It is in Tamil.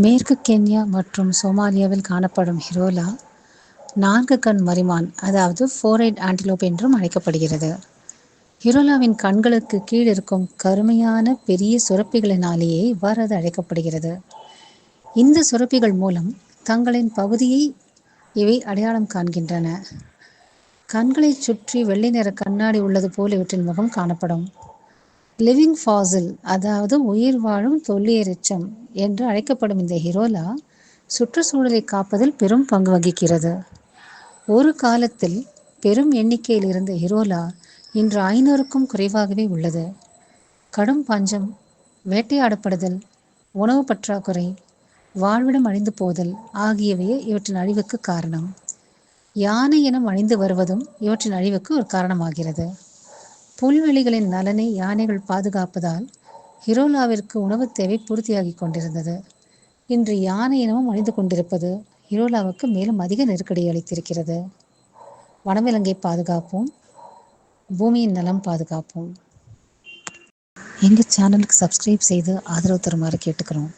மேற்கு கென்யா மற்றும் சோமாலியாவில் காணப்படும் ஹிரோலா 4 கண் மரிமான், அதாவது 4-eyed antelope என்றும் அழைக்கப்படுகிறது. ஹிரோலாவின் கண்களுக்கு கீழ் இருக்கும் கருமையான பெரிய சுரப்பிகளினாலேயே இவ்வாறு அது அழைக்கப்படுகிறது. இந்த சுரப்பிகள் மூலம் தங்களின் பகுதியை இவை அடையாளம் காண்கின்றன. கண்களைச் சுற்றி வெள்ளை நிற கண்ணாடி உள்ளது போல் இவற்றின் முகம் காணப்படும். லிவிங் ஃபாசில், அதாவது உயிர் வாழும் தொல்லியல் எச்சம் என்று அழைக்கப்படும் இந்த ஹிரோலா சுற்றுச்சூழலை காப்பதில் பெரும் பங்கு வகிக்கிறது. ஒரு காலத்தில் பெரும் எண்ணிக்கையில் இருந்த ஹிரோலா இன்று 500க்கும் குறைவாகவே உள்ளது. கடும் பஞ்சம், வேட்டையாடப்படுதல், உணவு பற்றாக்குறை, வாழ்விடம் அழிந்து போதல் ஆகியவையே இவற்றின் அழிவுக்கு காரணம். யானை இனம் அழிந்து வருவதும் இவற்றின் அழிவுக்கு ஒரு காரணமாகிறது. புல்வெளிகளின் நலனை யானைகள் பாதுகாப்பதால் ஹிரோலாவிற்கு உணவு தேவை பூர்த்தியாகிக் கொண்டிருந்தது. இன்று யானை இனமும் அழிந்து கொண்டிருப்பது ஹிரோலாவுக்கு மேலும் அதிக நெருக்கடியை அளித்திருக்கிறது. வனவிலங்கை பாதுகாப்போம், பூமியின் நலம் பாதுகாப்போம். எங்கள் சேனலுக்கு சப்ஸ்கிரைப் செய்து ஆதரவு தருமாறு கேட்டுக்கிறோம்.